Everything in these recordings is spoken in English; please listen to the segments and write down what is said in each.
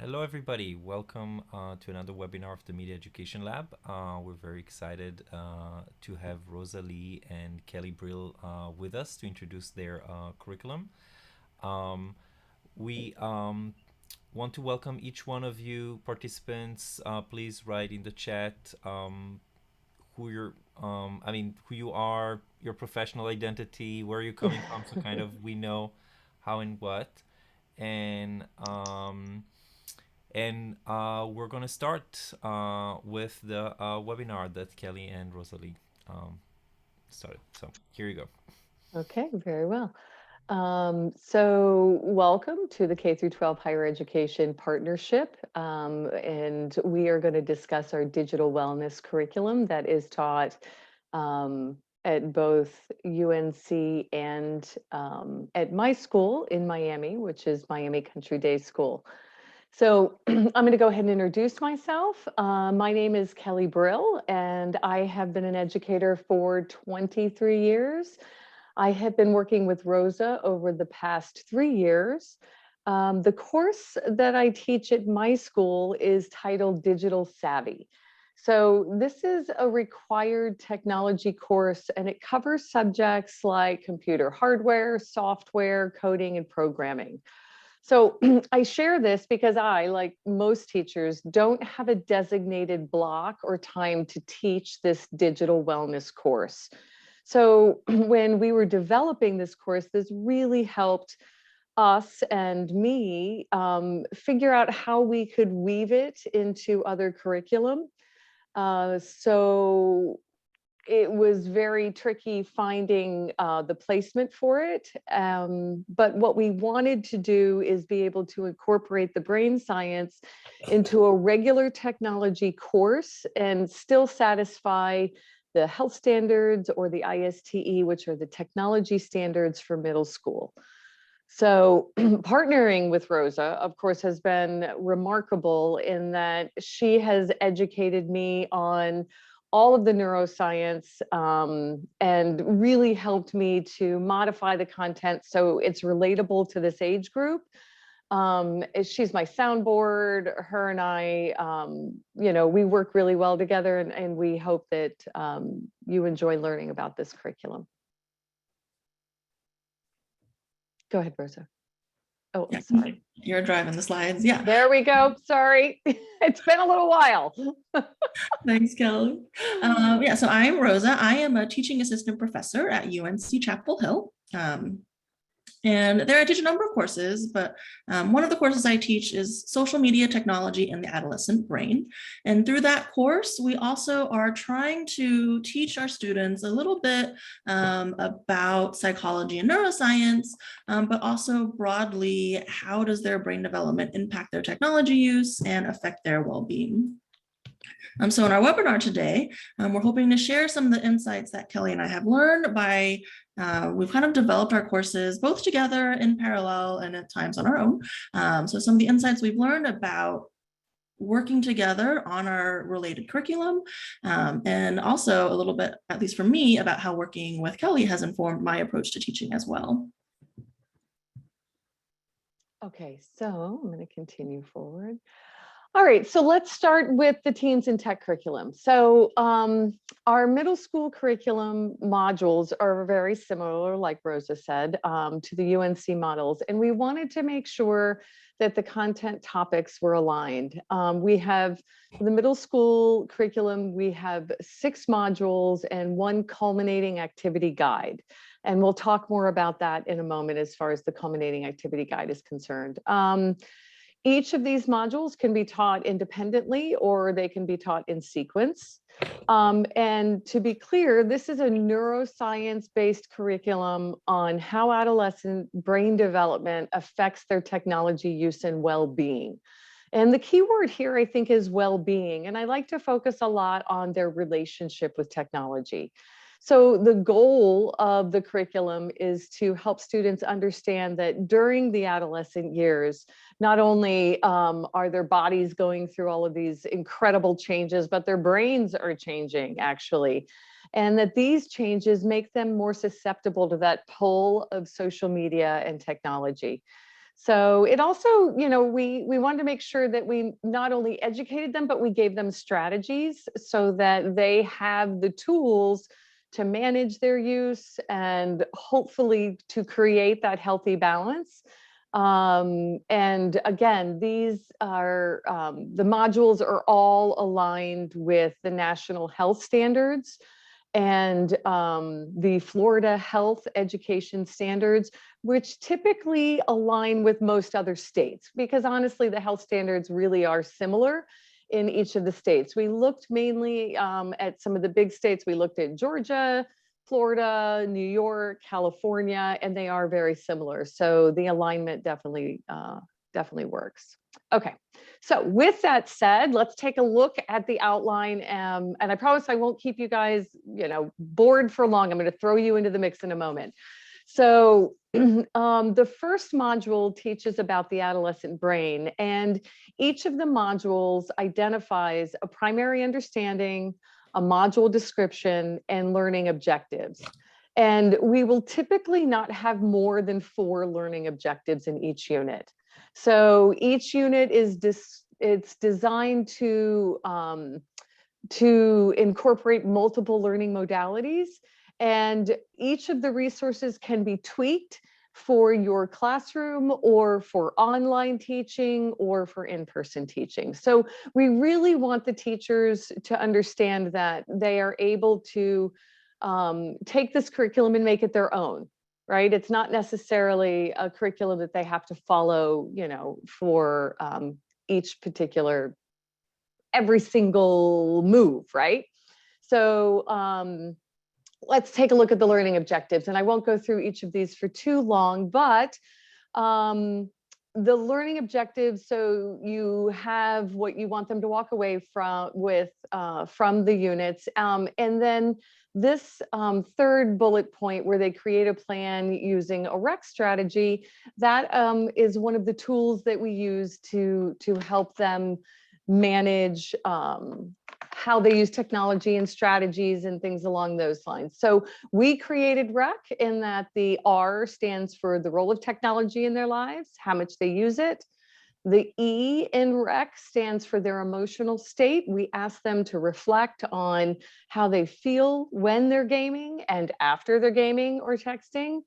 Hello, everybody. Welcome to another webinar of the Media Education Lab. We're very excited to have Rosa Li and Kelley Brill with us to introduce their curriculum. We want to welcome each one of you participants. Please write in the chat who you are, your professional identity, where you're coming from, so kind of we know how and what. And we're going to start with the webinar that Kelley and Rosa Li started. So here you go. Okay, very well. So welcome to the K-12 Higher Education Partnership. And we are going to discuss our digital wellness curriculum that is taught at both UNC and at my school in Miami, which is Miami Country Day School. So I'm going to go ahead and introduce myself. My name is Kelley Brill, and I have been an educator for 23 years. I have been working with Rosa over the past 3 years. The course that I teach at my school is titled Digital Savvy. So this is a required technology course, and it covers subjects like computer hardware, software, coding, and programming. So I share this because I, like most teachers, don't have a designated block or time to teach this digital wellness course. So when we were developing this course, this really helped us and me figure out how we could weave it into other curriculum. So it was very tricky finding the placement for it. But what we wanted to do is be able to incorporate the brain science into a regular technology course and still satisfy the health standards or the ISTE, which are the technology standards for middle school. So partnering with Rosa, of course, has been remarkable in that she has educated me on all of the neuroscience and really helped me to modify the content so it's relatable to this age group. She's my soundboard. Her and I, we work really well together, and we hope that you enjoy learning about this curriculum. Go ahead, Rosa. Oh, Yeah, sorry. you're driving the slides. Yeah. There we go. Sorry. It's been a little while. Thanks, Kelley. Yeah, so I'm Rosa. I am a teaching assistant professor at UNC Chapel Hill. And there I teach a number of courses, but one of the courses I teach is social media technology and the adolescent brain. And through that course, we also are trying to teach our students a little bit about psychology and neuroscience, but also broadly, how does their brain development impact their technology use and affect their well-being? So in our webinar today, we're hoping to share some of the insights that Kelley and I have learned by, we've kind of developed our courses both together in parallel and at times on our own. So some of the insights we've learned about working together on our related curriculum, and also a little bit, at least for me, about how working with Kelley has informed my approach to teaching as well. Okay, so I'm going to continue forward. All right, so let's start with the teens and tech curriculum. So our middle school curriculum modules are very similar, like Rosa said, to the UNC models. And we wanted to make sure that the content topics were aligned. We have the middle school curriculum, we have 6 modules and 1 culminating activity guide. And we'll talk more about that in a moment as far as the culminating activity guide is concerned. Each of these modules can be taught independently or they can be taught in sequence. And to be clear, this is a neuroscience-based curriculum on how adolescent brain development affects their technology use and well-being. And the key word here, I think, is well-being. And I like to focus a lot on their relationship with technology. So the goal of the curriculum is to help students understand that during the adolescent years, not only are their bodies going through all of these incredible changes, but their brains are changing actually. And that these changes make them more susceptible to that pull of social media and technology. So it also, we wanted to make sure that we not only educated them, but we gave them strategies so that they have the tools to manage their use and hopefully to create that healthy balance. And again, these are, the modules are all aligned with the national health standards and the Florida Health Education Standards, which typically align with most other states, because honestly, the health standards really are similar in each of the states. We looked mainly at some of the big states. We looked at Georgia, Florida, New York, California, and they are very similar. So the alignment definitely works. Okay, so with that said, let's take a look at the outline. And I promise I won't keep you guys, bored for long. I'm going to throw you into the mix in a moment. So the first module teaches about the adolescent brain, and each of the modules identifies a primary understanding, a module description, and learning objectives. And we will typically not have more than 4 learning objectives in each unit. So each unit is it's designed to incorporate multiple learning modalities, and each of the resources can be tweaked for your classroom or for online teaching or for in-person teaching. So we really want the teachers to understand that they are able to take this curriculum and make it their own. Right? It's not necessarily a curriculum that they have to follow, for each particular, every single move, right? So let's take a look at the learning objectives. And I won't go through each of these for too long, but the learning objectives, so you have what you want them to walk away from the units. And then this third bullet point where they create a plan using a REC strategy, that is one of the tools that we use to help them manage how they use technology and strategies and things along those lines. So we created REC in that the R stands for the role of technology in their lives, how much they use it. The E in REC stands for their emotional state. We ask them to reflect on how they feel when they're gaming and after they're gaming or texting.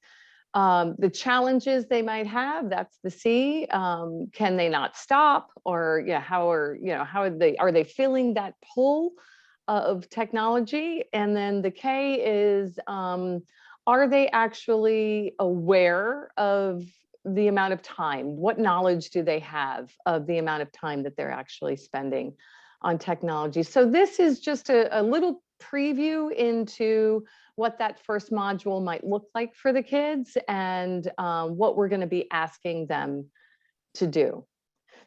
The challenges they might have, that's the C. Can they not stop? Or how are they feeling that pull of technology? And then the K is, are they actually aware of the amount of time? What knowledge do they have of the amount of time that they're actually spending on technology? So this is just a little preview into what that first module might look like for the kids and what we're going to be asking them to do.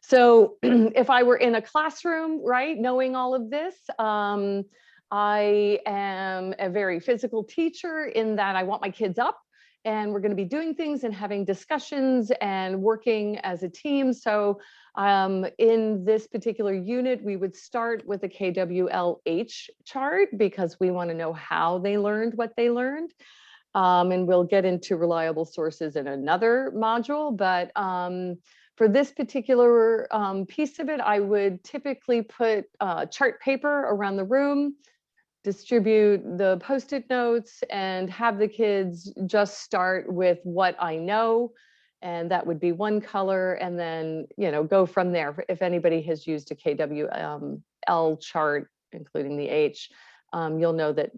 So if I were in a classroom, right, knowing all of this, I am a very physical teacher in that I want my kids up and we're going to be doing things and having discussions and working as a team. So in this particular unit, we would start with a KWLH chart because we want to know how they learned what they learned. And we'll get into reliable sources in another module. But for this particular piece of it, I would typically put chart paper around the room, distribute the Post-it notes, and have the kids just start with what I know. And that would be one color, and then, go from there. If anybody has used a KWL chart, including the H, you'll know that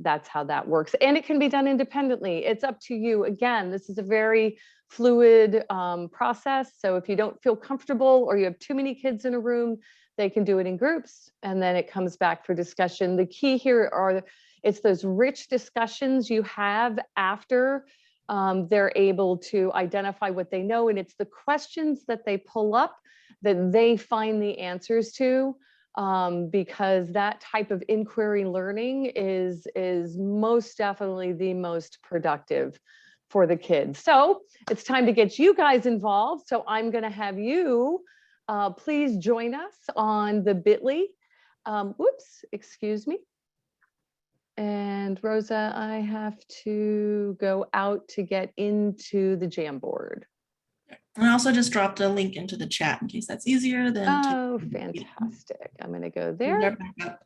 that's how that works. And it can be done independently. It's up to you. Again, this is a very fluid process. So if you don't feel comfortable or you have too many kids in a room, they can do it in groups, and then it comes back for discussion. The key here it's those rich discussions you have after they're able to identify what they know, and it's the questions that they pull up that they find the answers to, because that type of inquiry learning is most definitely the most productive for the kids. So it's time to get you guys involved. So I'm going to have you please join us on the bit.ly. Whoops, excuse me. And Rosa, I have to go out to get into the Jamboard. I also just dropped a link into the chat in case that's easier than to. Oh, fantastic. I'm going to go there. Start back up.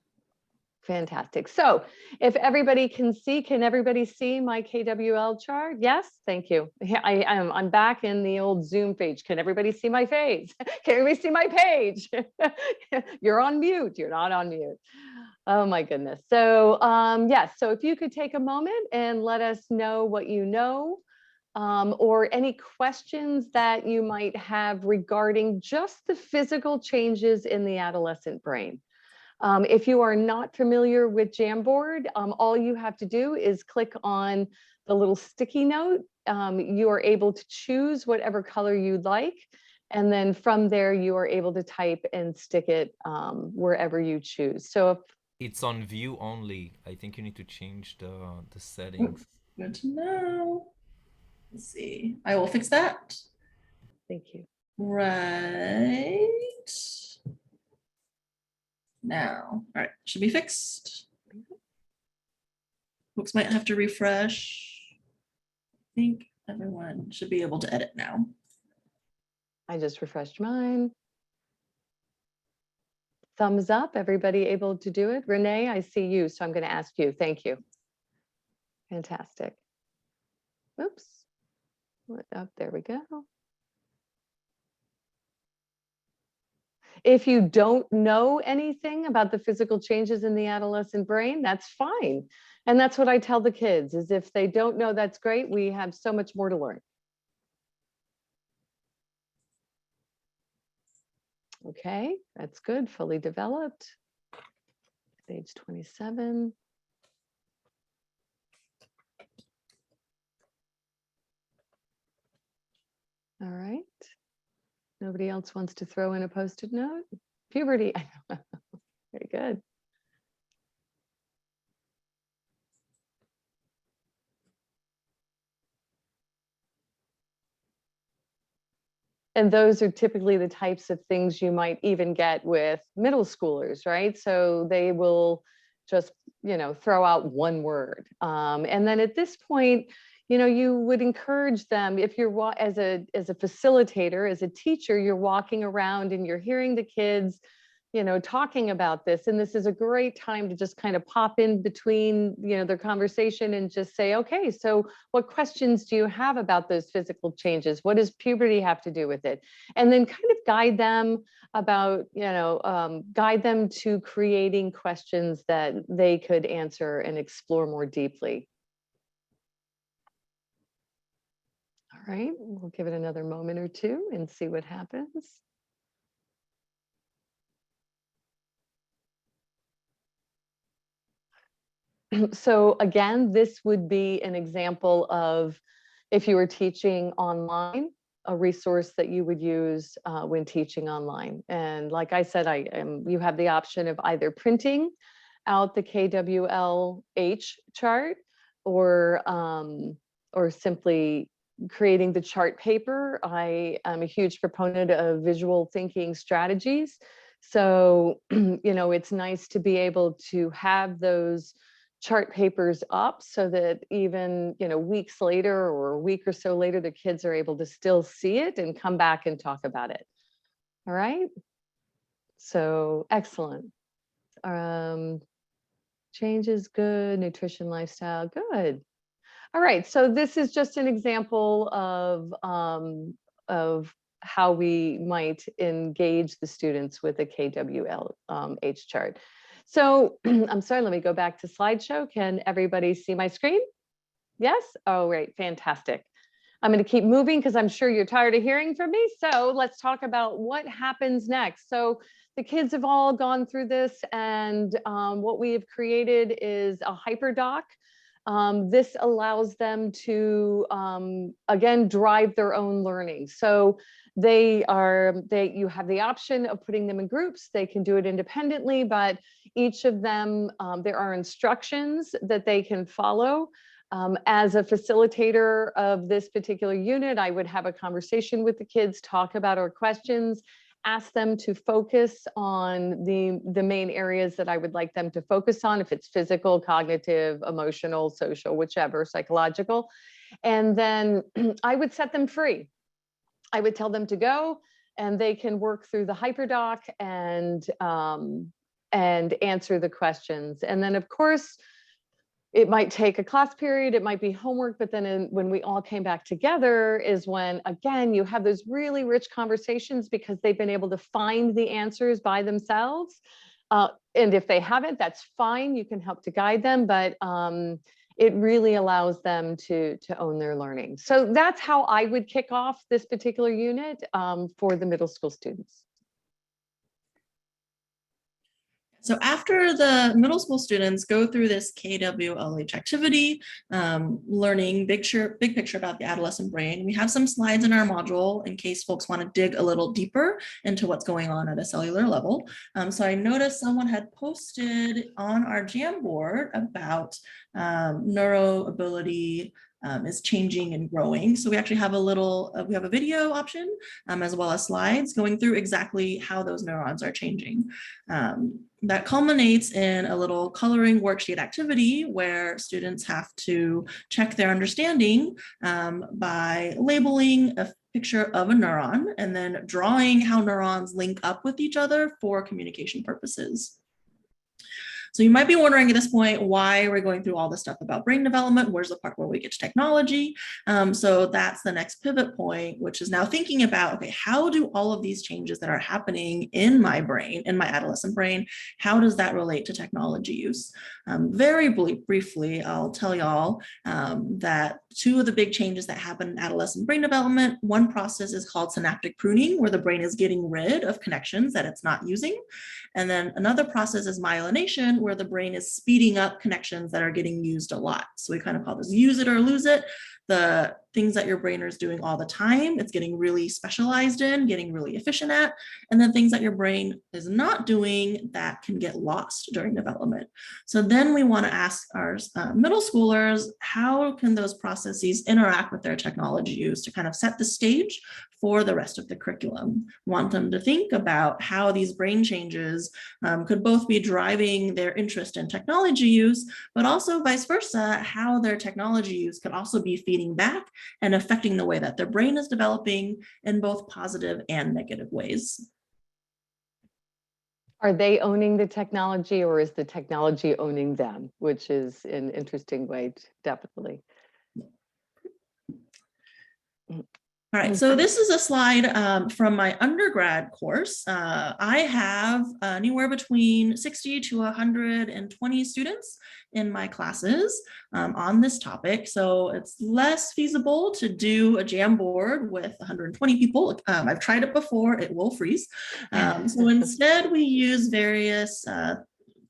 Fantastic. So if everybody can see, can everybody see my KWL chart? Yes, thank you. Yeah, I'm back in the old Zoom page. Can everybody see my face? Can everybody see my page? You're on mute. You're not on mute. Oh my goodness. So yes, so if you could take a moment and let us know what you know, or any questions that you might have regarding just the physical changes in the adolescent brain. If you are not familiar with Jamboard, all you have to do is click on the little sticky note. You are able to choose whatever color you'd like. And then from there, you are able to type and stick it wherever you choose. So if It's on view only. I think you need to change the settings. Good to know. Let's see. I will fix that. thank you. Right now. All right, should be fixed. Folks might have to refresh. I think everyone should be able to edit now. I just refreshed mine. Thumbs up, everybody able to do it? Renee, I see you, so I'm going to ask you. Thank you. Fantastic. Oops. Oh, there we go. If you don't know anything about the physical changes in the adolescent brain, that's fine. And that's what I tell the kids is if they don't know, that's great. We have so much more to learn. Okay, that's good. Fully developed. Age 27. All right. Nobody else wants to throw in a Post-it note? Puberty. Very good. And those are typically the types of things you might even get with middle schoolers, right? So they will just, throw out one word. And then at this point, you would encourage them if you're as a facilitator, as a teacher, you're walking around and you're hearing the kids, talking about this. And this is a great time to just kind of pop in between, their conversation and just say, okay, so what questions do you have about those physical changes? What does puberty have to do with it? And then kind of guide them about, guide them to creating questions that they could answer and explore more deeply. All right, we'll give it another moment or two and see what happens. So again, this would be an example of if you were teaching online, a resource that you would use when teaching online. And like I said, you have the option of either printing out the KWLH chart or simply creating the chart paper. I am a huge proponent of visual thinking strategies. So, it's nice to be able to have those chart papers up so that even, weeks later or a week or so later, the kids are able to still see it and come back and talk about it. All right. So excellent. Changes, good. Nutrition, lifestyle, good. All right. So this is just an example of how we might engage the students with a KWLH chart. So I'm sorry, let me go back to slideshow. Can everybody see my screen? Yes? Oh, right, fantastic. I'm going to keep moving because I'm sure you're tired of hearing from me. So let's talk about what happens next. So the kids have all gone through this, and what we have created is a hyperdoc. This allows them to, again, drive their own learning. So you have the option of putting them in groups. They can do it independently, but each of them, there are instructions that they can follow. As a facilitator of this particular unit, I would have a conversation with the kids, talk about our questions, ask them to focus on the main areas that I would like them to focus on, if it's physical, cognitive, emotional, social, whichever, psychological. And then I would set them free. I would tell them to go, and they can work through the hyperdoc and answer the questions. And then, of course, it might take a class period, it might be homework, but then when we all came back together is when, again, you have those really rich conversations because they've been able to find the answers by themselves. And if they haven't, that's fine. You can help to guide them, but it really allows them to own their learning. So that's how I would kick off this particular unit for the middle school students. So after the middle school students go through this KWLH activity, learning big picture about the adolescent brain, we have some slides in our module in case folks want to dig a little deeper into what's going on at a cellular level. So I noticed someone had posted on our Jamboard about neuroability is changing and growing. So we actually have we have a video option as well as slides going through exactly how those neurons are changing. That culminates in a little coloring worksheet activity where students have to check their understanding by labeling a picture of a neuron and then drawing how neurons link up with each other for communication purposes. So you might be wondering at this point, why we're going through all this stuff about brain development. Where's the part where we get to technology? So that's the next pivot point, which is now thinking about, okay, how do all of these changes that are happening in my brain, in my adolescent brain, how does that relate to technology use? Very briefly, I'll tell y'all that two of the big changes that happen in adolescent brain development, one process is called synaptic pruning, where the brain is getting rid of connections that it's not using. And then another process is myelination, where the brain is speeding up connections that are getting used a lot. So we kind of call this use it or lose it. The things that your brain is doing all the time, it's getting really specialized in, getting really efficient at, and then things that your brain is not doing that can get lost during development. So then we want to ask our middle schoolers, how can those processes interact with their technology use to kind of set the stage for the rest of the curriculum? Want them to think about how these brain changes could both be driving their interest in technology use, but also vice versa, how their technology use could also be feeding back and affecting the way that their brain is developing in both positive and negative ways. Are they owning the technology, or is the technology owning them, which is an interesting way, definitely. All right, so this is a slide from my undergrad course. I have anywhere between 60 to 120 students in my classes on this topic. So it's less feasible to do a Jamboard with 120 people. I've tried it before, it will freeze. So instead we use various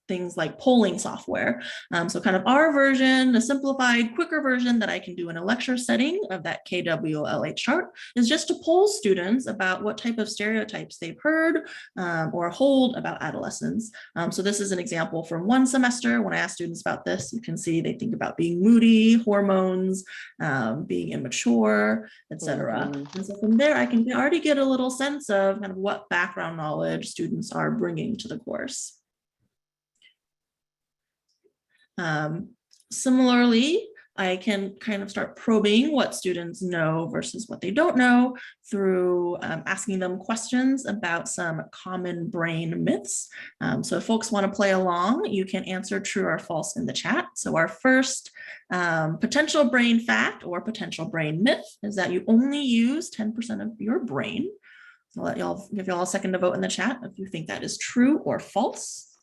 things like polling software. So kind of our version, a simplified, quicker version that I can do in a lecture setting of that KWLH chart is just to poll students about what type of stereotypes they've heard or hold about adolescents. So this is an example from one semester. When I ask students about this, you can see they think about being moody, hormones, being immature, etc. And so from there, I can already get a little sense of kind of what background knowledge students are bringing to the course. Similarly, I can kind of start probing what students know versus what they don't know through asking them questions about some common brain myths. So if folks want to play along, you can answer true or false in the chat. So our first potential brain fact or potential brain myth is that you only use 10% of your brain. So I'll give y'all a second to vote in the chat if you think that is true or false.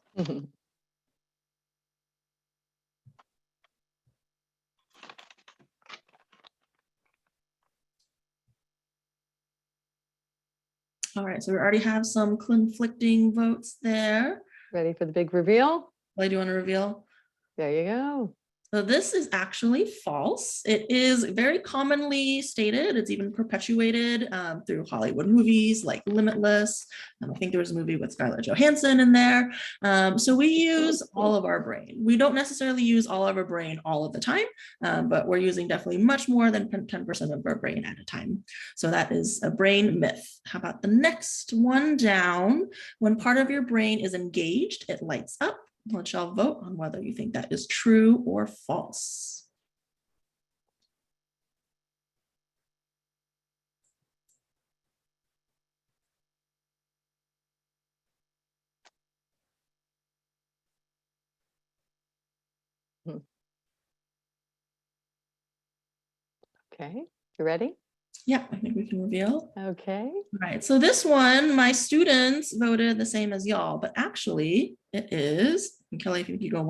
All right, so we already have some conflicting votes there. Ready for the big reveal? What do you want to reveal? There you go. So this is actually false. It is very commonly stated. It's even perpetuated through Hollywood movies like Limitless. I think there was a movie with Scarlett Johansson in there. So we use all of our brain. We don't necessarily use all of our brain all of the time, but we're using definitely much more than 10% of our brain at a time. So that is a brain myth. How about the next one down? When part of your brain is engaged, it lights up. Let y'all vote on whether you think that is true or false. Mhm. Okay, you ready? Yeah, I think we can reveal. Okay. All right, so this one, my students voted the same as y'all, but actually it is, and Kelley, if you go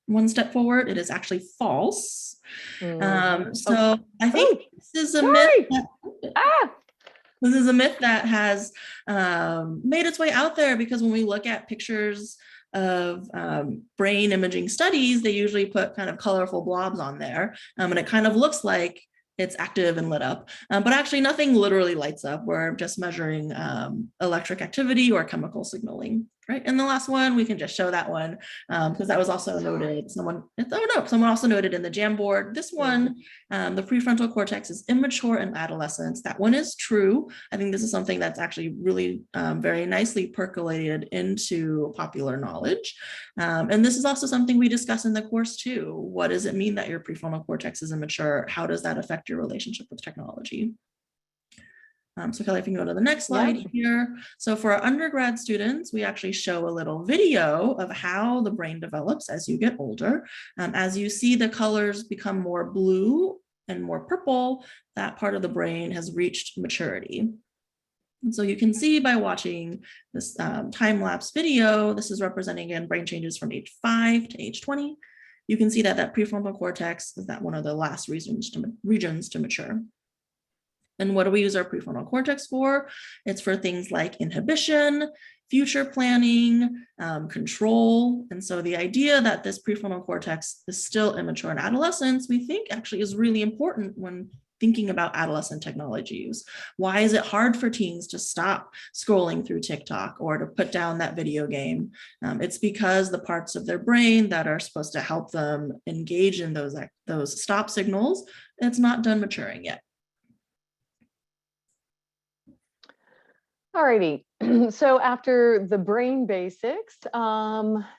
one step forward, it is actually false. So I think this is a myth. This is a myth that has made its way out there, because when we look at pictures of brain imaging studies, they usually put kind of colorful blobs on there, and it kind of looks like it's active and lit up, but actually nothing literally lights up. We're just measuring electric activity or chemical signaling, right? And the last one, we can just show that one because that was also noted. Someone also noted in the Jamboard. This one, the prefrontal cortex is immature in adolescence. That one is true. I think this is something that's actually really very nicely percolated into popular knowledge. And this is also something we discuss in the course too. What does it mean that your prefrontal cortex is immature? How does that affect your relationship with technology? So Kelley, if you can go to the next slide here. So for our undergrad students, we actually show a little video of how the brain develops as you get older. As you see the colors become more blue and more purple, that part of the brain has reached maturity. And so you can see by watching this time-lapse video, this is representing again brain changes from age 5 to age 20. You can see that that prefrontal cortex is one of the last regions to mature. And what do we use our prefrontal cortex for? It's for things like inhibition, future planning, control. And so the idea that this prefrontal cortex is still immature in adolescence, we think actually is really important when thinking about adolescent technology use. Why is it hard for teens to stop scrolling through TikTok or to put down that video game? It's because the parts of their brain that are supposed to help them engage in those stop signals, it's not done maturing yet. All righty. So after the brain basics,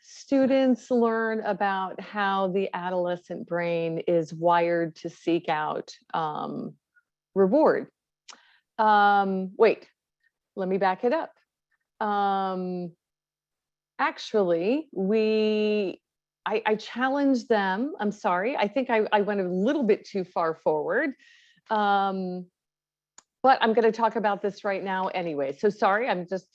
students learn about how the adolescent brain is wired to seek out reward. Wait, let me back it up. Actually, I challenged them. I'm sorry. I think I went a little bit too far forward. But I'm going to talk about this right now anyway. So sorry, I'm just,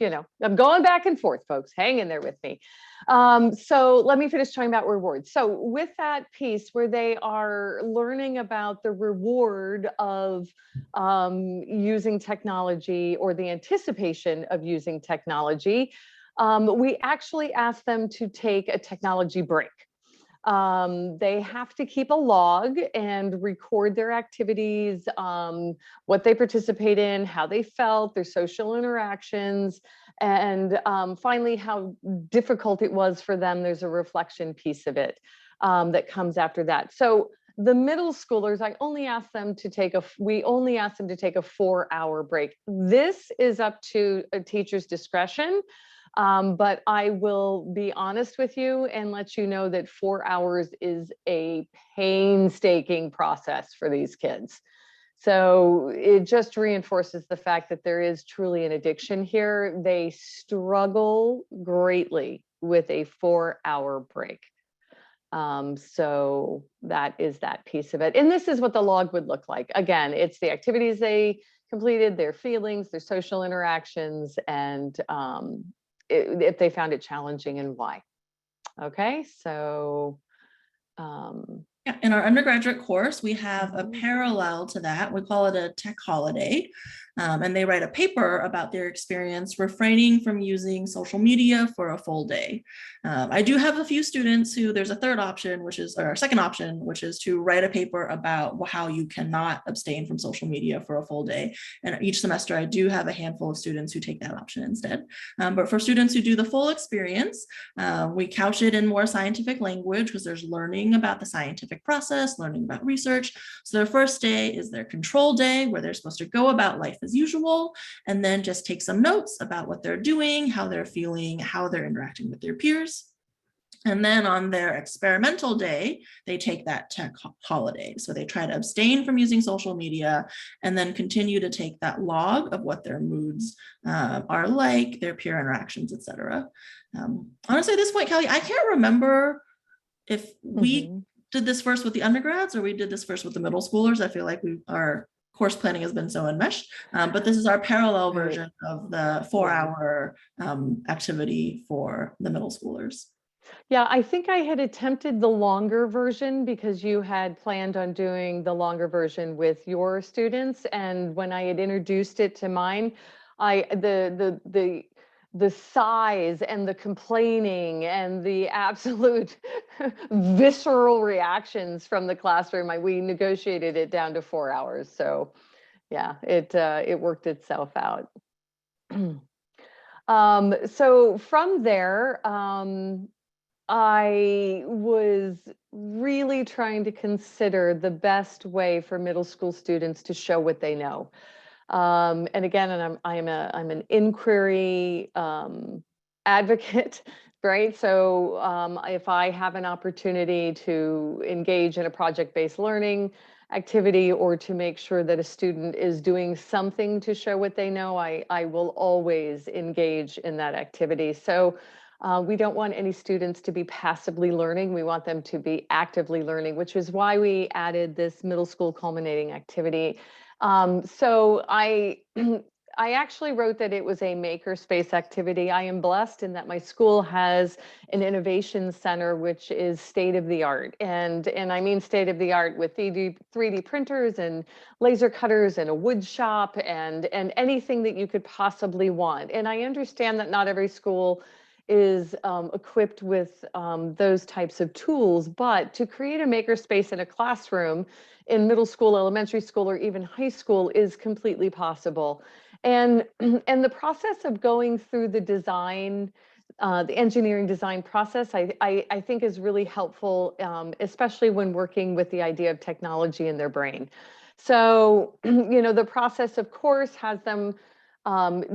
I'm going back and forth, folks. Hang in there with me. So let me finish talking about rewards. So with that piece where they are learning about the reward of using technology or the anticipation of using technology, we actually ask them to take a technology break. They have to keep a log and record their activities, what they participate in, how they felt, their social interactions, and finally, how difficult it was for them. There's a reflection piece of it that comes after that. So the middle schoolers, we only ask them to take a 4-hour break. This is up to a teacher's discretion. But I will be honest with you and let you know that 4 hours is a painstaking process for these kids. So it just reinforces the fact that there is truly an addiction here. They struggle greatly with a 4-hour break. So that is that piece of it. And this is what the log would look like. Again, it's the activities they completed, their feelings, their social interactions, and if they found it challenging and why. Okay, so in our undergraduate course, we have a parallel to that. We call it a tech holiday. And they write a paper about their experience refraining from using social media for a full day. I do have a few students who there's a third option, or a second option, which is to write a paper about how you cannot abstain from social media for a full day. And each semester, I do have a handful of students who take that option instead. But for students who do the full experience, we couch it in more scientific language because there's learning about the scientific process, learning about research. So their first day is their control day, where they're supposed to go about life as usual, and then just take some notes about what they're doing, how they're feeling, how they're interacting with their peers. And then on their experimental day, they take that tech holiday. So they try to abstain from using social media and then continue to take that log of what their moods are like, their peer interactions, etc. Honestly, at this point, Kelley, I can't remember if we did this first with the undergrads or we did this first with the middle schoolers. I feel like our course planning has been so enmeshed, but this is our parallel version of the 4-hour activity for the middle schoolers. Yeah, I think I had attempted the longer version because you had planned on doing the longer version with your students. And when I had introduced it to mine, the size and the complaining and the absolute visceral reactions from the classroom, we negotiated it down to 4 hours. So yeah, it worked itself out. So from there, I was really trying to consider the best way for middle school students to show what they know. And again, I'm an inquiry advocate, right? So if I have an opportunity to engage in a project-based learning activity or to make sure that a student is doing something to show what they know, I will always engage in that activity. So we don't want any students to be passively learning. We want them to be actively learning, which is why we added this middle school culminating activity. So I actually wrote that it was a makerspace activity. I am blessed in that my school has an innovation center, which is state of the art. And I mean state of the art with 3D printers and laser cutters and a wood shop and anything that you could possibly want. And I understand that not every school is equipped with those types of tools, but to create a makerspace in a classroom in middle school, elementary school, or even high school is completely possible. And the process of going through the design, the engineering design process, I think is really helpful, especially when working with the idea of technology in their brain. So, the process, of course, has them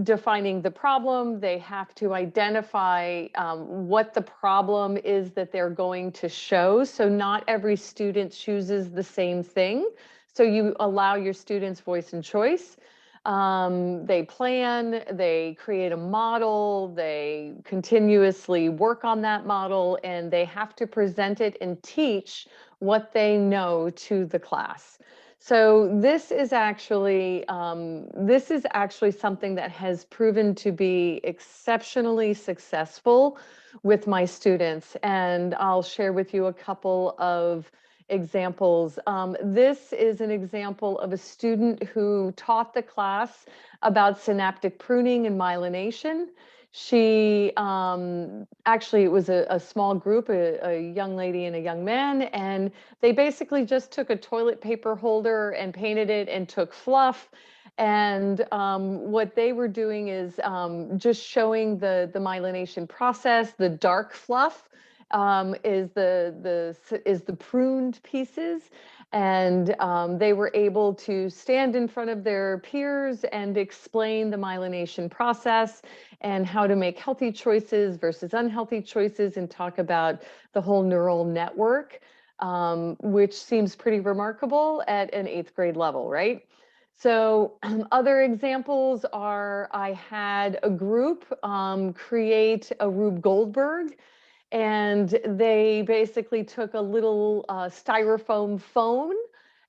defining the problem. They have to identify what the problem is that they're going to show. So not every student chooses the same thing. So you allow your students voice and choice. They plan, they create a model, they continuously work on that model, and they have to present it and teach what they know to the class. So this is actually something that has proven to be exceptionally successful with my students, and I'll share with you a couple of examples. This is an example of a student who taught the class about synaptic pruning and myelination. She actually, it was a small group, a young lady and a young man, and they basically just took a toilet paper holder and painted it and took fluff. And what they were doing is just showing the myelination process. The dark fluff is the pruned pieces. And they were able to stand in front of their peers and explain the myelination process and how to make healthy choices versus unhealthy choices and talk about the whole neural network, which seems pretty remarkable at an 8th grade level, right? So other examples are I had a group create a Rube Goldberg, and they basically took a little styrofoam phone,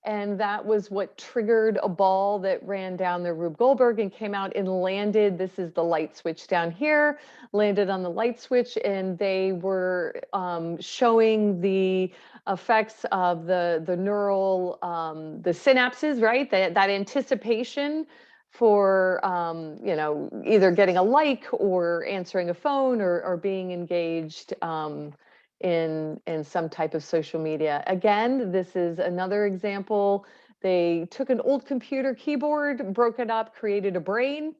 and that was what triggered a ball that ran down the Rube Goldberg and came out and landed. This is the light switch down here, landed on the light switch, and they were showing the effects of the neural, the synapses, right? That anticipation for either getting a like or answering a phone or being engaged in some type of social media. Again, this is another example. They took an old computer keyboard, broke it up, created a brain,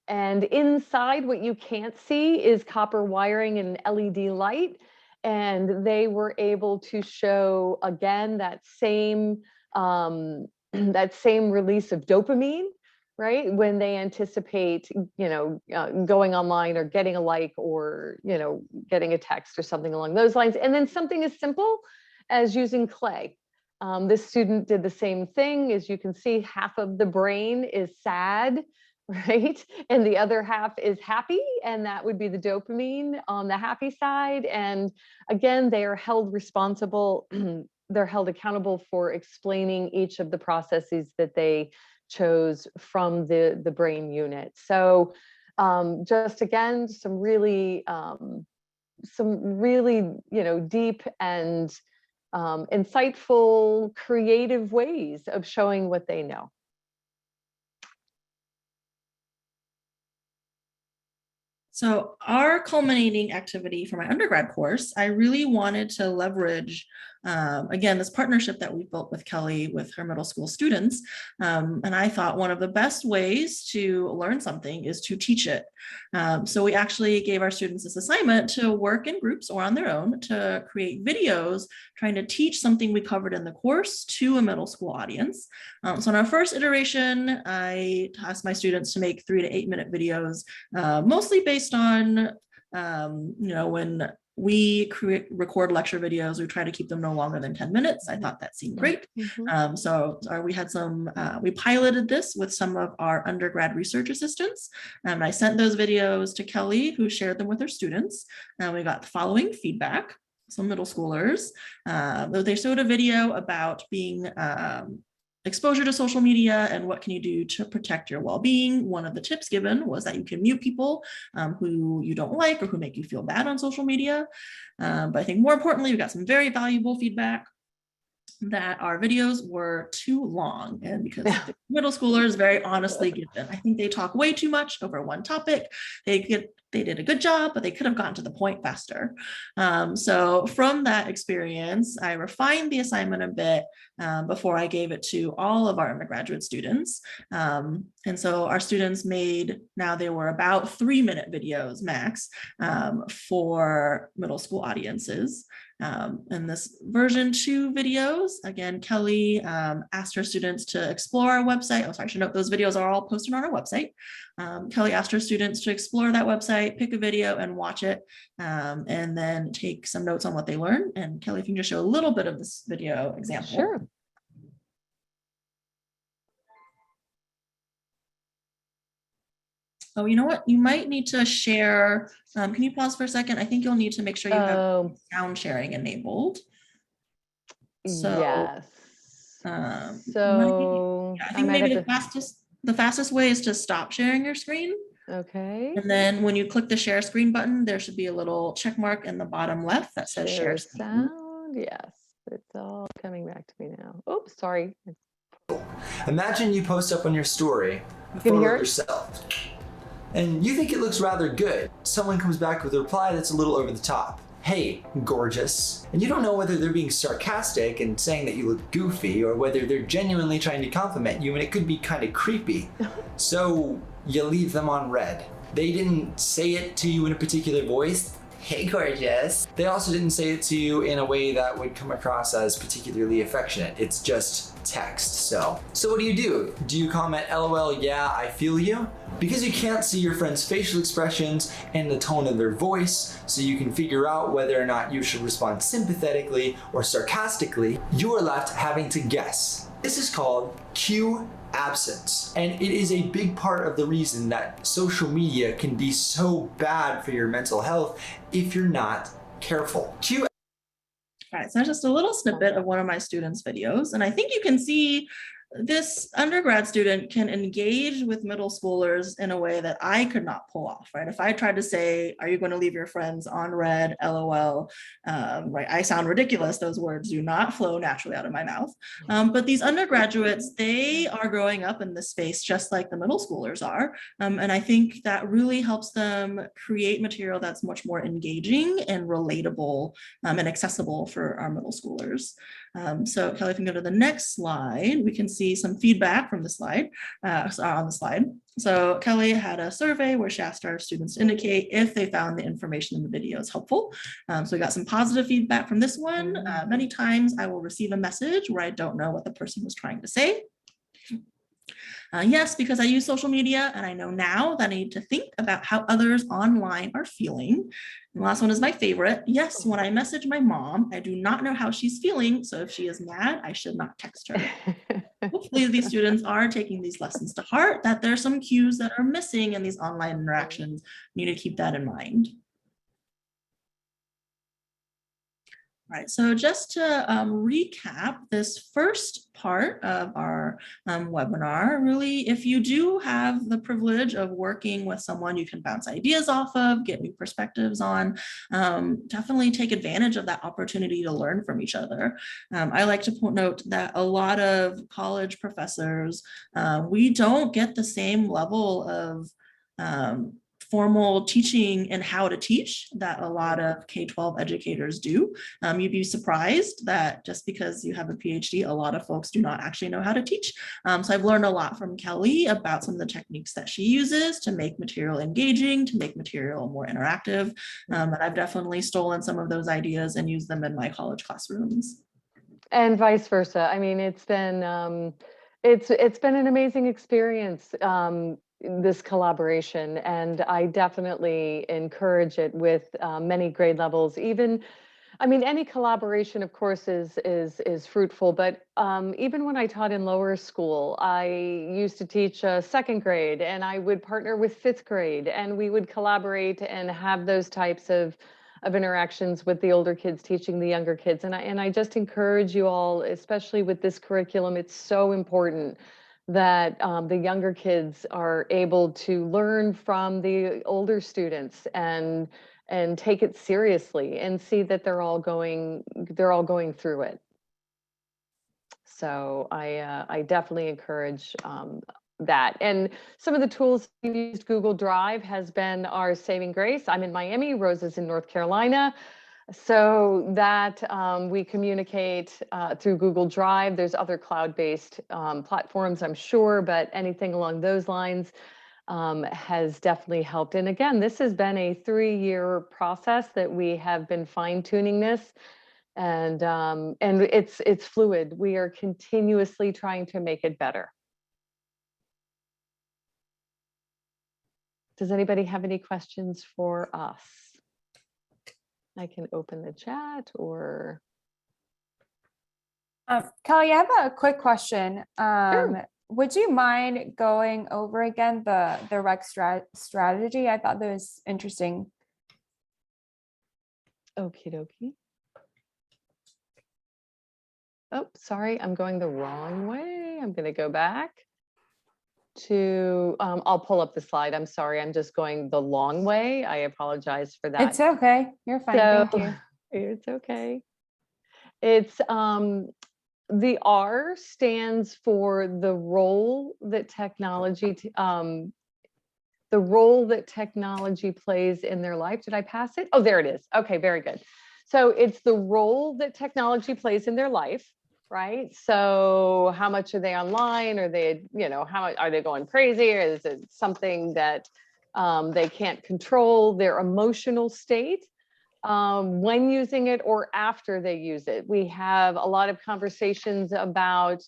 and inside what you can't see is copper wiring and an LED light. And they were able to show again that same that same release of dopamine, right? When they anticipate, going online or getting a like or, getting a text or something along those lines. And then something as simple as using clay. This student did the same thing. As you can see, half of the brain is sad, right? And the other half is happy, and that would be the dopamine on the happy side. And again, they are held responsible they're held accountable for explaining each of the processes that they chose from the brain unit. So just again, some really, deep and insightful, creative ways of showing what they know. So our culminating activity for my undergrad course, I really wanted to leverage, again, this partnership that we built with Kelley with her middle school students. And I thought one of the best ways to learn something is to teach it. So we actually gave our students this assignment to work in groups or on their own to create videos trying to teach something we covered in the course to a middle school audience. So in our first iteration, I asked my students to make 3 to 8 minute videos, mostly based on, when we record lecture videos, we try to keep them no longer than 10 minutes. I thought that seemed great. So we had we piloted this with some of our undergrad research assistants. And I sent those videos to Kelley, who shared them with her students. And we got the following feedback. Some middle schoolers, they showed a video about being exposure to social media and what can you do to protect your well-being. One of the tips given was that you can mute people who you don't like or who make you feel bad on social media. But I think more importantly, we got some very valuable feedback that our videos were too long, and because the middle schoolers very honestly given, I think they talk way too much over one topic. They did a good job, but they could have gotten to the point faster. So from that experience, I refined the assignment a bit before I gave it to all of our undergraduate students. And so our students now they were about 3-minute videos max for middle school audiences. And this version 2 videos, again, Kelley asked her students to explore our website. Oh, sorry, I should note those videos are all posted on our website. Kelley asked her students to explore that website, pick a video and watch it, and then take some notes on what they learned. And Kelley, if you can just show a little bit of this video example. Sure. Oh, you know what? You might need to share. Can you pause for a second? I think you'll need to make sure you have sound sharing enabled. So, yes. I think maybe the fastest way is to stop sharing your screen. Okay. And then when you click the share screen button, there should be a little check mark in the bottom left that says share screen. Sound. Yes, it's all coming back to me now. Oops, sorry. Imagine you post up on your story a photo of yourself, and you think it looks rather good. Someone comes back with a reply that's a little over the top. Hey, gorgeous. And you don't know whether they're being sarcastic and saying that you look goofy or whether they're genuinely trying to compliment you, and it could be kind of creepy. So you leave them on read. They didn't say it to you in a particular voice. Hey, gorgeous. They also didn't say it to you in a way that would come across as particularly affectionate. It's just text. So what do? Do you comment, LOL, yeah, I feel you? Because you can't see your friend's facial expressions and the tone of their voice, so you can figure out whether or not you should respond sympathetically or sarcastically, you are left having to guess. This is called cue absence, and it is a big part of the reason that social media can be so bad for your mental health if you're not careful. All right, so that's just a little snippet of one of my students' videos, and I think you can see this undergrad student can engage with middle schoolers in a way that I could not pull off, right? If I tried to say, are you going to leave your friends on read, LOL, right? I sound ridiculous. Those words do not flow naturally out of my mouth. But these undergraduates, they are growing up in this space just like the middle schoolers are. And I think that really helps them create material that's much more engaging and relatable and accessible for our middle schoolers. So Kelley, if we can go to the next slide, we can see some feedback from the slide, on the slide. So Kelley had a survey where she asked our students to indicate if they found the information in the videos helpful. So we got some positive feedback from this one. Many times I will receive a message where I don't know what the person was trying to say. Yes, because I use social media and I know now that I need to think about how others online are feeling. And the last one is my favorite. Yes, when I message my mom, I do not know how she's feeling. So if she is mad, I should not text her. Hopefully these students are taking these lessons to heart, that there's some cues that are missing in these online interactions. You need to keep that in mind. Right. So just to recap this first part of our webinar, really, if you do have the privilege of working with someone you can bounce ideas off of, get new perspectives on, definitely take advantage of that opportunity to learn from each other. I like to note that a lot of college professors, we don't get the same level of formal teaching and how to teach that a lot of K-12 educators do. You'd be surprised that just because you have a PhD, a lot of folks do not actually know how to teach. So I've learned a lot from Kelley about some of the techniques that she uses to make material engaging, to make material more interactive. And I've definitely stolen some of those ideas and used them in my college classrooms. And vice versa. I mean, it's been an amazing experience, this collaboration, and I definitely encourage it with many grade levels. Even, I mean, any collaboration, of course, is fruitful. But even when I taught in lower school, I used to teach second grade, and I would partner with fifth grade, and we would collaborate and have those types of interactions with the older kids teaching the younger kids. And I just encourage you all, especially with this curriculum, it's so important that the younger kids are able to learn from the older students and take it seriously and see that they're all going through it. So I definitely encourage that. And some of the tools we used, Google Drive has been our saving grace. I'm in Miami, Rosa's in North Carolina. So that we communicate through Google Drive. There's other cloud-based platforms, I'm sure, but anything along those lines has definitely helped. And again, this has been a 3-year process that we have been fine-tuning this, and it's fluid. We are continuously trying to make it better. Does anybody have any questions for us? I can open the chat or. Kelley, I have a quick question. Sure. Would you mind going over again the rec strategy? I thought that was interesting. Okie dokie. Oh, sorry, I'm going the wrong way. I'm going to go back to, I'll pull up the slide. I'm sorry, I'm just going the long way. I apologize for that. It's okay. You're fine. So, Thank you. it's okay. It's the R stands for the role that technology plays in their life. Did I pass it? Oh, there it is. Okay, very good. So it's the role that technology plays in their life, right? So how much are they online? Are they, how much are they going crazy? Or is it something that they can't control? Their emotional state when using it or after they use it. We have a lot of conversations about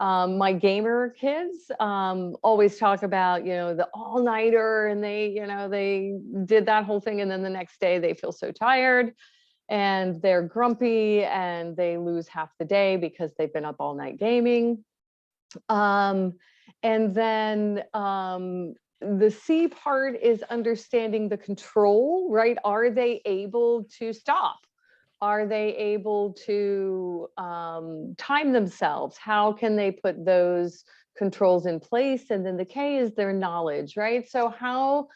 my gamer kids always talk about, the all-nighter, and they did that whole thing, and then the next day they feel so tired and they're grumpy and they lose half the day because they've been up all night gaming. And then the C part is understanding the control, right? Are they able to stop? Are they able to time themselves? How can they put those controls in place? And then the K is their knowledge, right? So how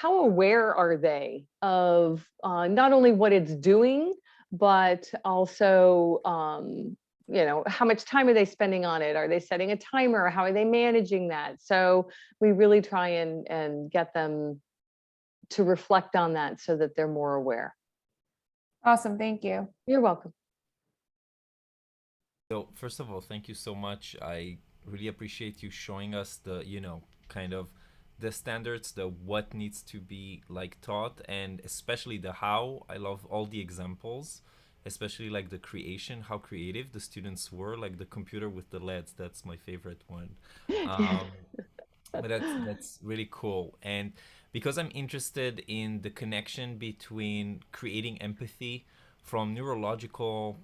aware are they of not only what it's doing, but also how much time are they spending on it? Are they setting a timer? How are they managing that? So we really try and get them to reflect on that so that they're more aware. Awesome. Thank you. You're welcome. So first of all, thank you so much. I really appreciate you showing us the, kind of the standards, the what needs to be taught, and especially the how. I love all the examples, especially the creation, how creative the students were, the computer with the LEDs. That's my favorite one. But that's really cool. And because I'm interested in the connection between creating empathy from neurological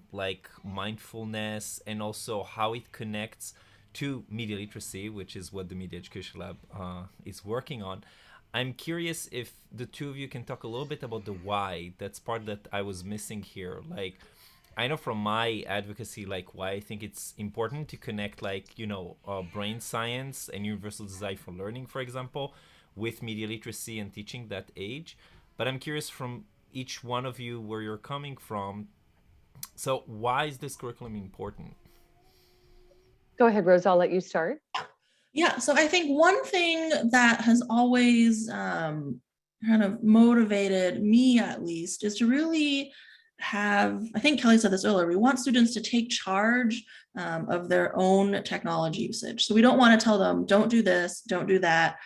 mindfulness, and also how it connects to media literacy, which is what the Media Education Lab is working on. I'm curious if the two of you can talk a little bit about the why. That's part that I was missing here. I know from my advocacy, like why I think it's important to connect, like, brain science and universal design for learning, for example, with media literacy and teaching that age. But I'm curious from each one of you where you're coming from. So why is this curriculum important? Go ahead, Rose, I'll let you start. Yeah, so I think one thing that has always kind of motivated me, at least, is to really have, I think Kelley said this earlier, we want students to take charge of their own technology usage. So we don't want to tell them, don't do this, don't do that.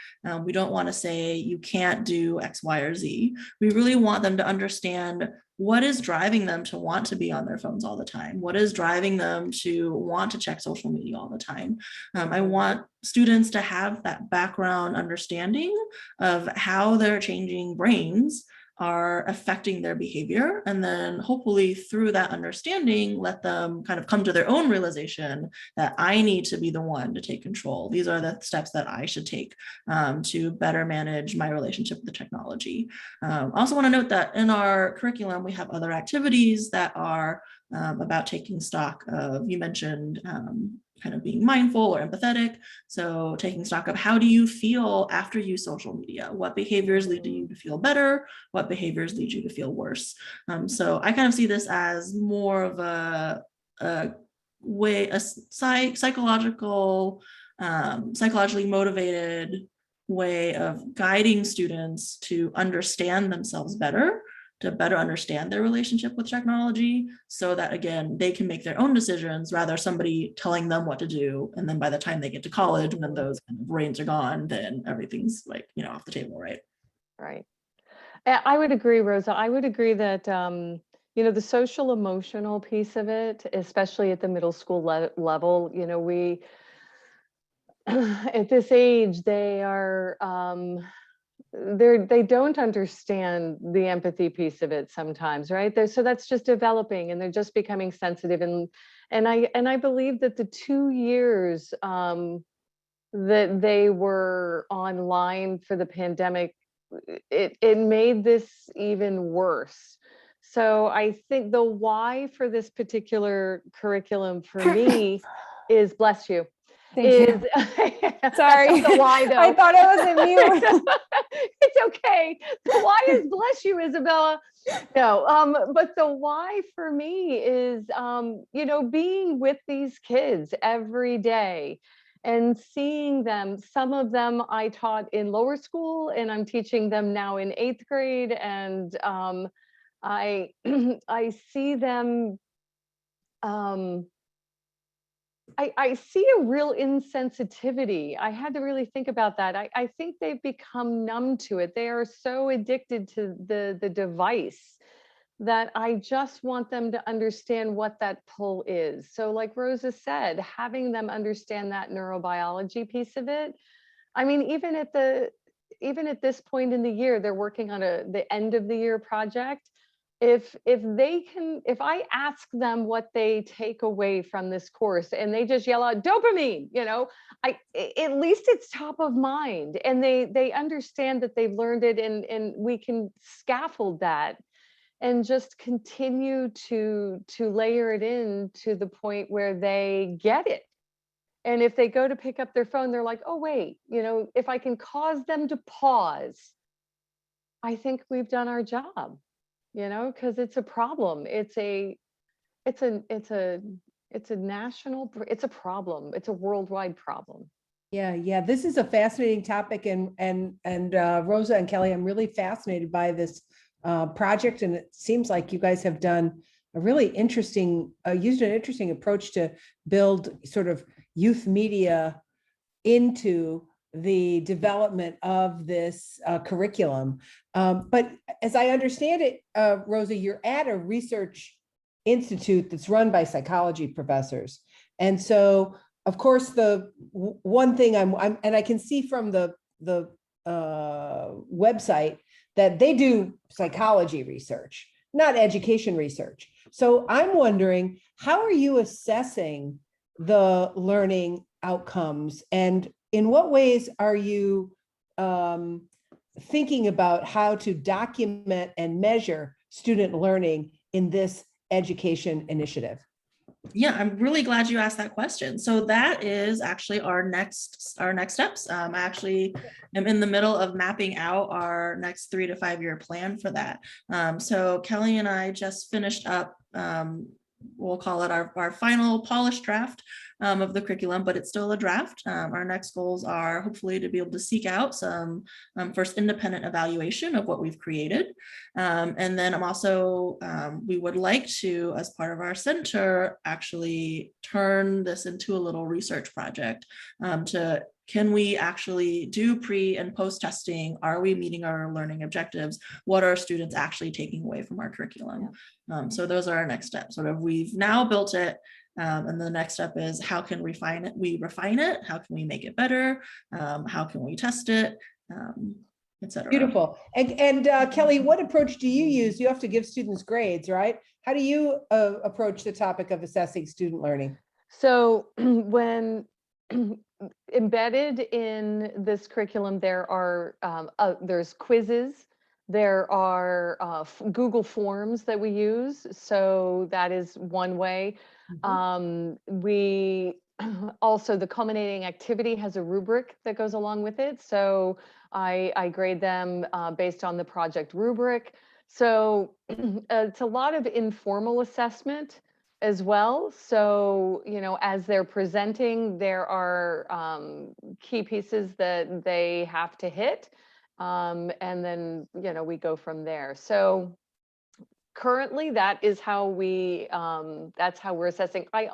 We don't want to say you can't do X, Y, or Z. We really want them to understand what is driving them to want to be on their phones all the time? What is driving them to want to check social media all the time? I want students to have that background understanding of how their changing brains are affecting their behavior. And then hopefully through that understanding, let them kind of come to their own realization that I need to be the one to take control. These are the steps that I should take to better manage my relationship with the technology. I also want to note that in our curriculum, we have other activities that are about taking stock of, you mentioned kind of being mindful or empathetic. So taking stock of how do you feel after you use social media? What behaviors lead you to feel better? What behaviors lead you to feel worse? So I kind of see this as more of a way, a psychologically motivated way of guiding students to understand themselves better, to better understand their relationship with technology, so that again, they can make their own decisions rather somebody telling them what to do. And then by the time they get to college, when those kind of reins are gone, then everything's like, off the table, right? Right. I would agree, Rosa. I would agree that, the social emotional piece of it, especially at the middle school level, we, at this age, they are, they don't understand the empathy piece of it sometimes, right? So that's just developing, and they're just becoming sensitive. And I believe that the 2 years that they were online for the pandemic, it made this even worse. So I think the why for this particular curriculum for me is, bless you. Thank you. Sorry. The why, though. I thought I was a mute. It's okay. The why is, bless you, Isabella. No, but the why for me is, being with these kids every day and seeing them. Some of them I taught in lower school, and I'm teaching them now in 8th grade. And I I see them. I see a real insensitivity. I had to really think about that. I think they've become numb to it. They are so addicted to the device that I just want them to understand what that pull is. So like Rosa said, having them understand that neurobiology piece of it. I mean, even at this point in the year, they're working on the end of the year project. If I ask them what they take away from this course and they just yell out dopamine, at least it's top of mind, and they understand that they've learned it, and we can scaffold that and just continue to layer it in to the point where they get it. And if they go to pick up their phone, they're like, oh wait, if I can cause them to pause, I think we've done our job. Because it's a problem. It's a national, it's a problem. It's a worldwide problem. Yeah. This is a fascinating topic, and Rosa and Kelley, I'm really fascinated by this project, and it seems like you guys have done a really interesting, used an interesting approach to build sort of youth media into the development of this curriculum. But as I understand it, Rosa, you're at a research institute that's run by psychology professors. And so, of course, the one thing and I can see from the website that they do psychology research, not education research. So I'm wondering, how are you assessing the learning outcomes, and in what ways are you thinking about how to document and measure student learning in this education initiative? Yeah, I'm really glad you asked that question. So that is actually our next steps. I actually am in the middle of mapping out our next 3 to 5 year plan for that. So Kelley and I just finished up, we'll call it our final polished draft of the curriculum, but it's still a draft. Our next goals are hopefully to be able to seek out some first independent evaluation of what we've created. And then I'm also, we would like to, as part of our center, actually turn this into a little research project can we actually do pre and post testing? Are we meeting our learning objectives? What are students actually taking away from our curriculum? Yeah. So those are our next steps. Sort of, we've now built it. And the next step is how can we refine it? How can we make it better? How can we test it? Etc. Beautiful. And Kelley, what approach do you use? You have to give students grades, right? How do you approach the topic of assessing student learning? So when embedded in this curriculum, there's quizzes, there are Google Forms that we use. So that is one way. We also, the culminating activity has a rubric that goes along with it. So I grade them based on the project rubric. So it's a lot of informal assessment as well. So, as they're presenting, there are key pieces that they have to hit. And then, we go from there. So currently that is how that's how we're assessing. I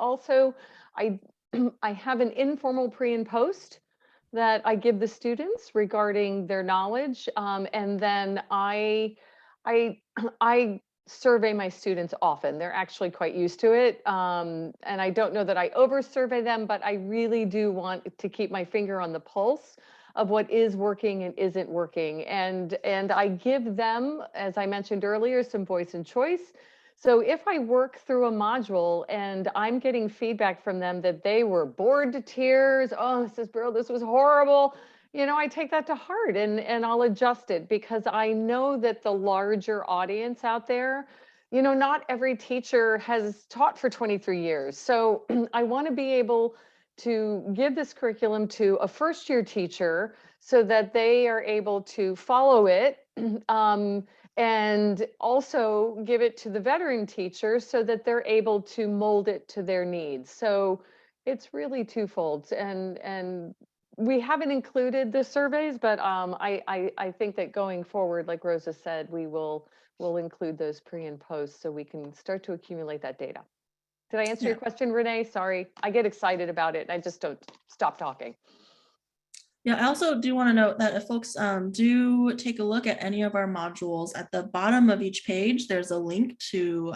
have an informal pre and post that I give the students regarding their knowledge. And then I survey my students often. They're actually quite used to it. And I don't know that I over survey them, but I really do want to keep my finger on the pulse of what is working and isn't working. And I give them, as I mentioned earlier, some voice and choice. So if I work through a module and I'm getting feedback from them that they were bored to tears, oh, Mrs. Brill, this was horrible, I take that to heart and I'll adjust it, because I know that the larger audience out there, not every teacher has taught for 23 years. So I want to be able to give this curriculum to a first-year teacher so that they are able to follow it, and also give it to the veteran teacher so that they're able to mold it to their needs. So it's really twofold. And we haven't included the surveys, but I think that going forward, like Rosa said, we'll include those pre and post so we can start to accumulate that data. Did I answer your question, Renee? Sorry, I get excited about it and I just don't stop talking. Yeah, I also do want to note that if folks do take a look at any of our modules, at the bottom of each page, there's a link to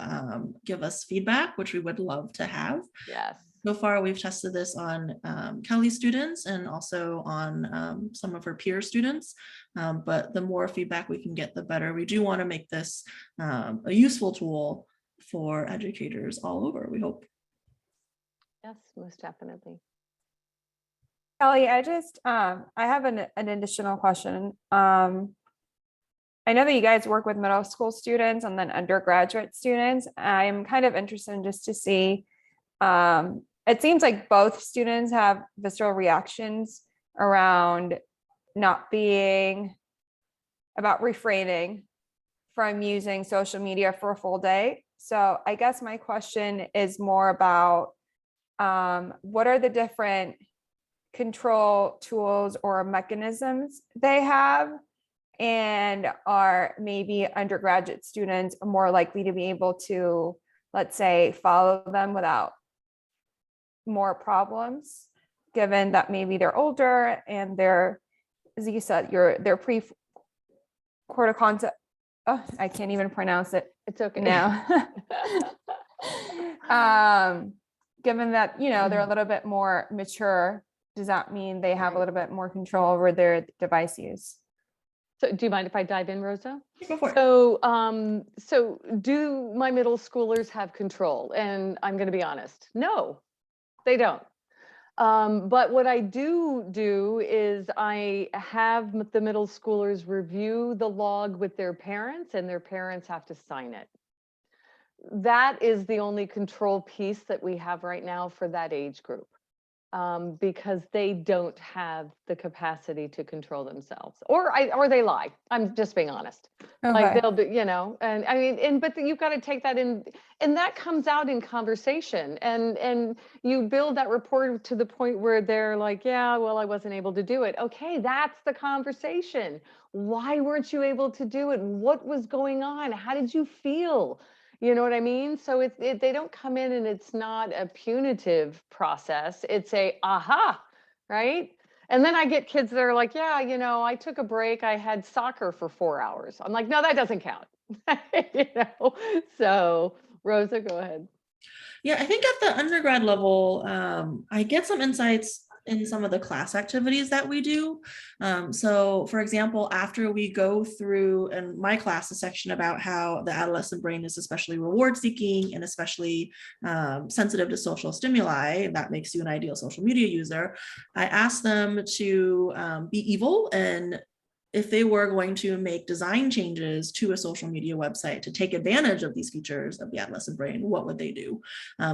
give us feedback, which we would love to have. Yes. So far, we've tested this on Kelley's students and also on some of her peer students. But the more feedback we can get, the better. We do want to make this a useful tool for educators all over, we hope. Yes, most definitely. Kelley, I have an additional question. I know that you guys work with middle school students and then undergraduate students. I'm kind of interested in just to see, it seems like both students have visceral reactions around about refraining from using social media for a full day. So I guess my question is more about what are the different control tools or mechanisms they have, and are maybe undergraduate students more likely to be able to, let's say, follow them without more problems, given that maybe they're older and they're, as you said, they're pre-corticonta. Oh, I can't even pronounce it. It's okay now. Given that, they're a little bit more mature, does that mean they have a little bit more control over their device use? So do you mind if I dive in, Rosa? Go for it. So do my middle schoolers have control? And I'm going to be honest, no, they don't. But what I do is I have the middle schoolers review the log with their parents, and their parents have to sign it. that is the only control piece that we have right now for that age group. Because they don't have the capacity to control themselves, or they lie. I'm just being honest. Like Okay. they'll do, and I mean, but you've got to take that in, and that comes out in conversation, and you build that rapport to the point where they're like, yeah, well, I wasn't able to do it. Okay, that's the conversation. Why weren't you able to do it? What was going on? How did you feel? You know what I mean? So they don't come in and it's not a punitive process. It's a aha, right? And then I get kids that are like, yeah, I took a break. I had soccer for 4 hours. I'm like, no, that doesn't count. So Rosa, go ahead. Yeah, I think at the undergrad level, I get some insights in some of the class activities that we do. So for example, after we go through in my class, a section about how the adolescent brain is especially reward seeking and especially sensitive to social stimuli, that makes you an ideal social media user. I asked them to be evil, and if they were going to make design changes to a social media website to take advantage of these features of the adolescent brain, what would they do?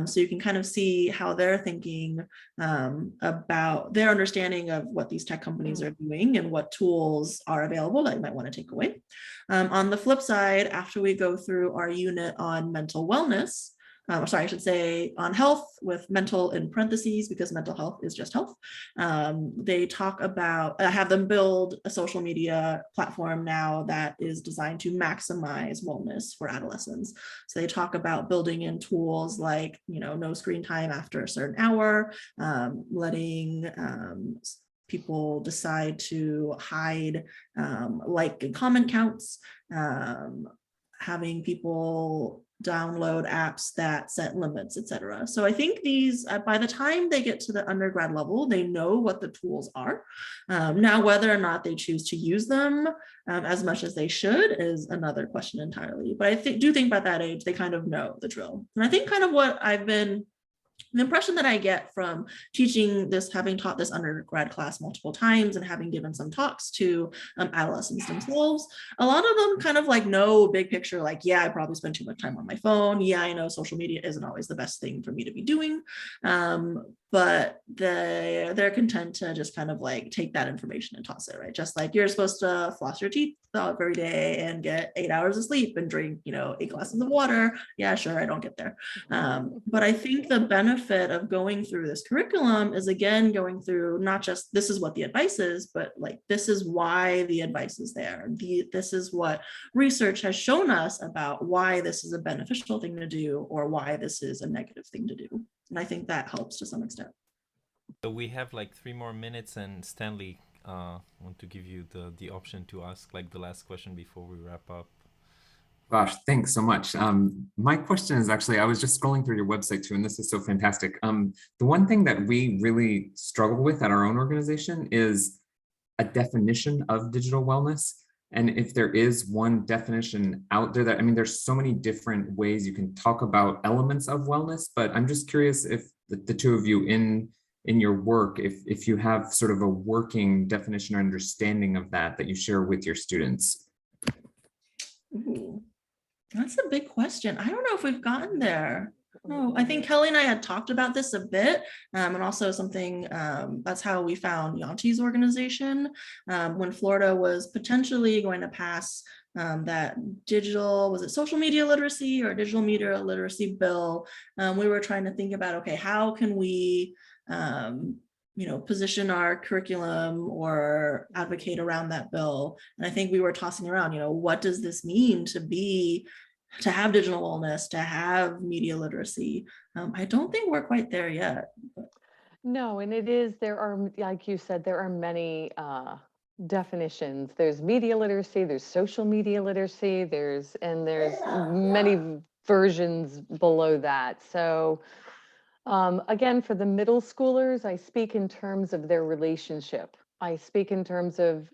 So you can kind of see how they're thinking about their understanding of what these tech companies are doing and what tools are available that you might want to take away. On the flip side, after we go through our unit on mental wellness, sorry, I should say on health with mental in parentheses because mental health is just health. They talk about, I have them build a social media platform now that is designed to maximize wellness for adolescents. So they talk about building in tools like, no screen time after a certain hour, letting people decide to hide like and comment counts, having people download apps that set limits, etc. So I think these, by the time they get to the undergrad level, they know what the tools are. Now, whether or not they choose to use them as much as they should is another question entirely. But I do think by that age, they kind of know the drill. And I think kind of what the impression that I get from teaching this, having taught this undergrad class multiple times and having given some talks to adolescents themselves, a lot of them kind of like know big picture, like, yeah, I probably spend too much time on my phone. Yeah, I know social media isn't always the best thing for me to be doing. But they're content to just kind of like take that information and toss it, right? Just like you're supposed to floss your teeth every day and get 8 hours of sleep and drink, 8 glasses of water. Yeah, sure, I don't get there. But I think the benefit of going through this curriculum is, again, going through not just this is what the advice is, but like this is why the advice is there. This is what research has shown us about why this is a beneficial thing to do or why this is a negative thing to do. And I think that helps to some extent. So we have like 3 more minutes, and Stanley, want to give you the option to ask like the last question before we wrap up. Gosh, thanks so much. My question is actually, I was just scrolling through your website too, and this is so fantastic. The one thing that we really struggle with at our own organization is a definition of digital wellness. And if there is one definition out there that, I mean, there's so many different ways you can talk about elements of wellness, but I'm just curious if the two of you in your work, if you have sort of a working definition or understanding of that you share with your students. Ooh, that's a big question. I don't know if we've gotten there. No, I think Kelley and I had talked about this a bit, and also something, that's how we found Yanti's organization when Florida was potentially going to pass that was it social media literacy or digital media literacy bill. We were trying to think about, okay, how can we position our curriculum or advocate around that bill. And I think we were tossing around, what does this mean to have digital wellness, to have media literacy? I don't think we're quite there yet. No, and there are, like you said, there are many definitions. There's media literacy, there's social media literacy, there's many versions below that. So again, for the middle schoolers, I speak in terms of their relationship. I speak in terms of,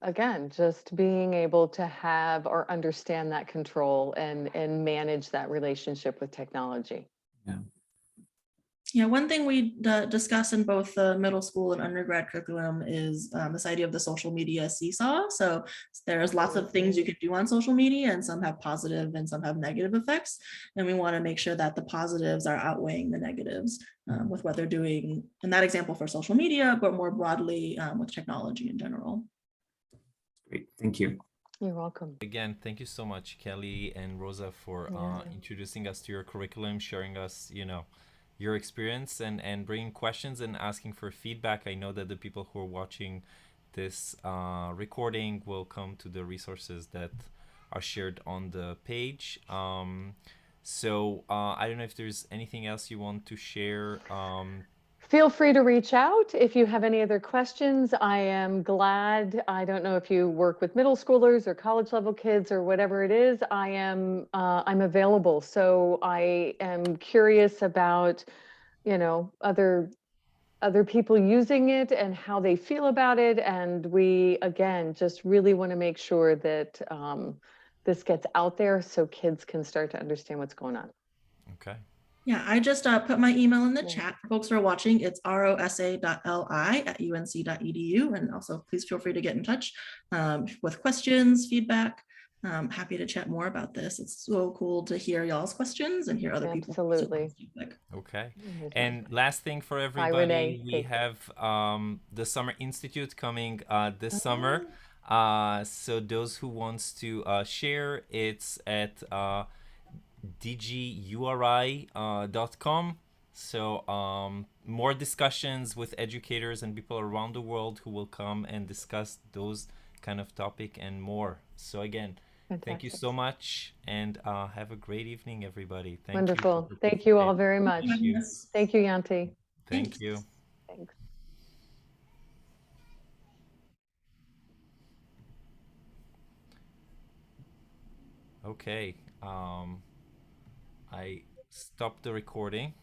again, just being able to have or understand that control and manage that relationship with technology. Yeah. Yeah, one thing we discuss in both the middle school and undergrad curriculum is this idea of the social media seesaw. So there's lots of things you can do on social media, and some have positive and some have negative effects. And we want to make sure that the positives are outweighing the negatives with what they're doing in that example for social media, but more broadly with technology in general. Great, thank you. You're welcome. Again, thank you so much, Kelley and Rosa, for introducing us to your curriculum, sharing us, your experience and bringing questions and asking for feedback. I know that the people who are watching this recording will come to the resources that are shared on the page. So I don't know if there's anything else you want to share. Feel free to reach out if you have any other questions. I am glad. I don't know if you work with middle schoolers or college level kids or whatever it is. I'm available. So I am curious about, other people using it and how they feel about it. And we, again, just really want to make sure that this gets out there so kids can start to understand what's going on. Okay. Yeah, I just put my email in the Yeah. chat for folks who are watching. It's rosa.li@unc.edu. And also please feel free to get in touch with questions, feedback. Happy to chat more about this. It's so cool to hear y'all's questions and hear other people. Absolutely. Okay. And last thing for everybody, Renee. we have the Summer Institute coming this summer. So those who wants to share, it's at dguri.com. So more discussions with educators and people around the world who will come and discuss those kind of topic and more. So again, thank you so much, and have a great evening, everybody. Wonderful. Thank you all very much. Thank you, Yanti. Thank you. Thanks. Okay. I stopped the recording.